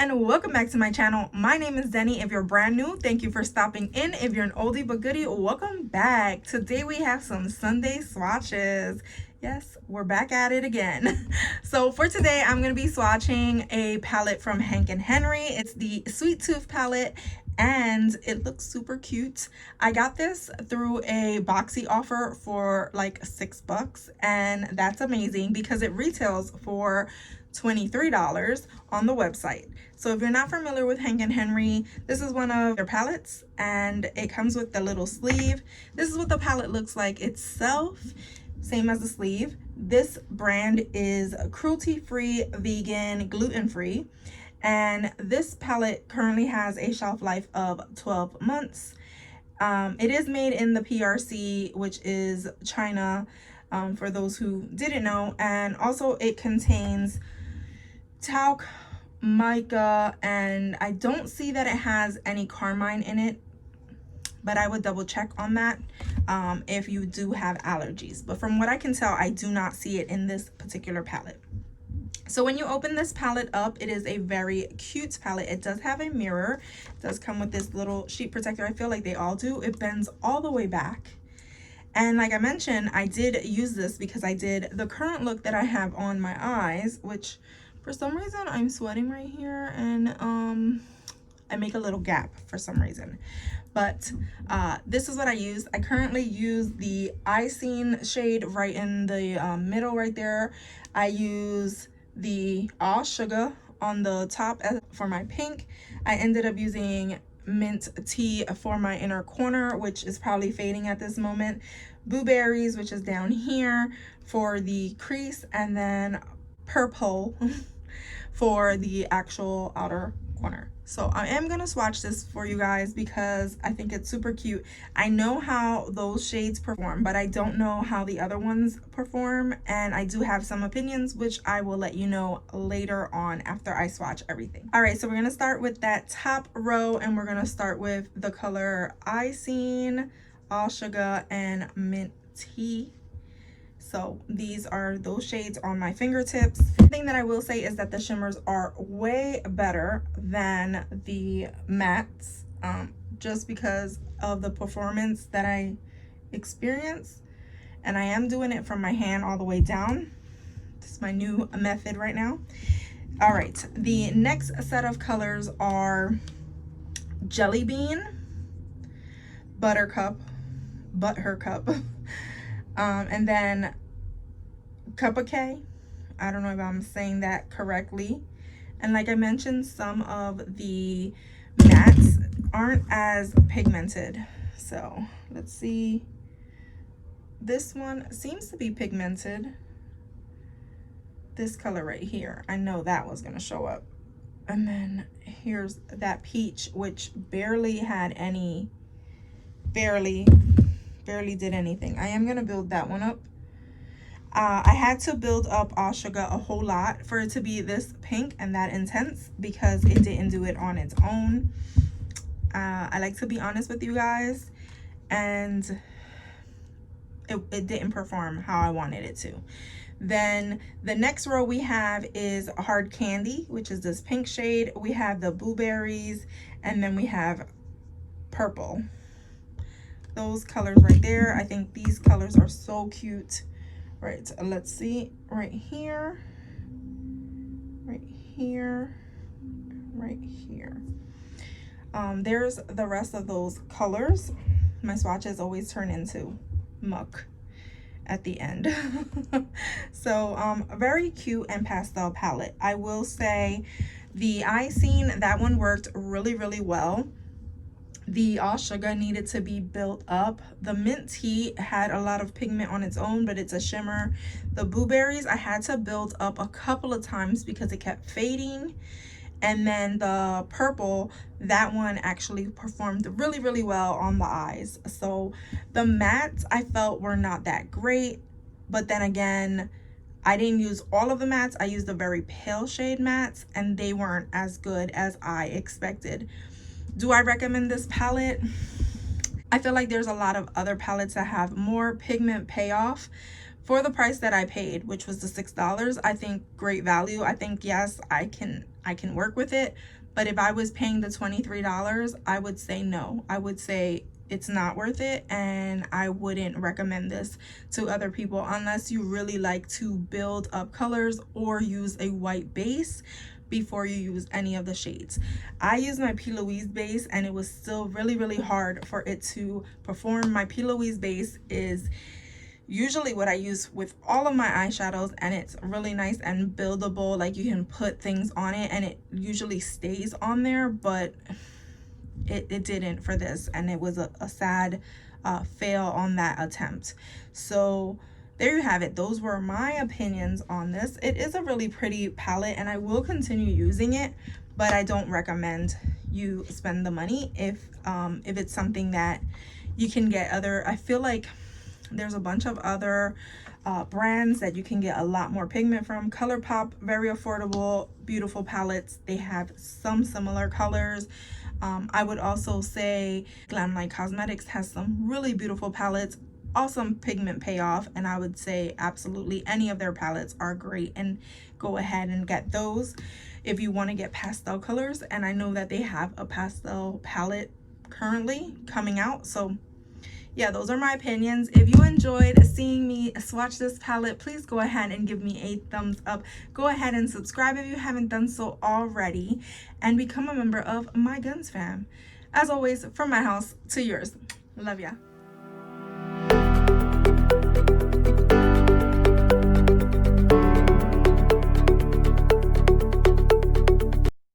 and welcome back to my channel. My name is Deni. If you're brand new, thank you for stopping in. If you're an oldie but goodie, welcome back. Today we have some Sunday swatches. Yes, we're back at it again. So for today, I'm going to be swatching a palette from Hank & Henry. It's the Sweet Tooth palette, and it looks super cute. I got this through a boxy offer for like $6, and that's amazing because it retails for $23 on the website. So if you're not familiar with Hank & Henry, this is one of their palettes, and it comes with the little sleeve. This is what the palette looks like itself, same as the sleeve. This brand is cruelty-free, vegan, gluten-free, and this palette currently has a shelf life of 12 months. It is made in the PRC, which is China, for those who didn't know, and also it contains talc, mica, and I don't see that it has any carmine in it, but I would double check on that if you do have allergies. But from what I can tell, I do not see it in this particular palette. So when you open this palette up, it is a very cute palette. It does have a mirror. It does come with this little sheet protector. I feel like they all do. It bends all the way back. And like I mentioned, I did use this because I did the current look that I have on my eyes, which for some reason I'm sweating right here, and I make a little gap for some reason. But this is what I use. I currently use the Icing shade right in the middle right there. I use the All Sugar on the top for my pink. I ended up using mint tea for my inner corner, which is probably fading at this moment. Blueberries, which is down here for the crease, and then purple for the actual outer corner. So I am gonna swatch this for you guys because I think it's super cute. I know how those shades perform, but I don't know how the other ones perform, and I do have some opinions, which I will let you know later on after I swatch everything. All right, so we're gonna start with that top row, and we're gonna start with the color Icing, All Sugar, and Mint Tea. So these are those shades on my fingertips. The thing that I will say is that the shimmers are way better than the mattes, just because of the performance that I experience. And I am doing it from my hand all the way down. This is my new method right now. All right, the next set of colors are Jelly Bean, Buttercup, and then Cupcake. I don't know if I'm saying that correctly. And like I mentioned, some of the mattes aren't as pigmented. So let's see. This one seems to be pigmented. This color right here, I know that was gonna show up. And then here's that peach, which barely had any, barely did anything. I am gonna build that one up. I had to build up All Sugar a whole lot for it to be this pink and that intense because it didn't do it on its own. I like to be honest with you guys, and it didn't perform how I wanted it to. Then the next row we have is Hard Candy, which is this pink shade. We have the blueberries, and then we have purple. Those colors right there, I think these colors are so cute. Right, so let's see, right here, right here, right here. There's the rest of those colors. My swatches always turn into muck at the end. So very cute and pastel palette. I will say the Icing, that one worked really well. The All Sugar needed to be built up. The Mint Tea had a lot of pigment on its own, but it's a shimmer. The blueberries, I had to build up a couple of times because it kept fading. And then the purple, that one actually performed really well on the eyes. So the mattes I felt were not that great, but then again, I didn't use all of the mattes. I used the very pale shade mattes, and they weren't as good as I expected. Do I recommend this palette? I feel like there's a lot of other palettes that have more pigment payoff for the price that I paid, which was the $6. I think great value. I think, yes, I can I can work with it. But if I was paying the $23, I would say no. I would say it's not worth it, and I wouldn't recommend this to other people unless you really like to build up colors or use a white base before you use any of the shades. I used my P. Louise base and it was still really hard for it to perform. My P. Louise base is usually what I use with all of my eyeshadows, and it's really nice and buildable. Like, you can put things on it and it usually stays on there, but it didn't for this, and it was a sad fail on that attempt. So there you have it. Those were my opinions on this. It is a really pretty palette and I will continue using it, but I don't recommend you spend the money if it's something that you can get other. I feel like there's a bunch of other brands that you can get a lot more pigment from. ColourPop, very affordable, beautiful palettes. They have some similar colors. I would also say Glamlight Cosmetics has some really beautiful palettes, awesome pigment payoff, and I would say absolutely any of their palettes are great, and go ahead and get those if you want to get pastel colors. And I know that they have a pastel palette currently coming out, so yeah, those are my opinions. If you enjoyed seeing me swatch this palette, please go ahead and give me a thumbs up. Go ahead and subscribe if you haven't done so already, and become a member of my GonzFam. As always, from my house to yours. Love ya.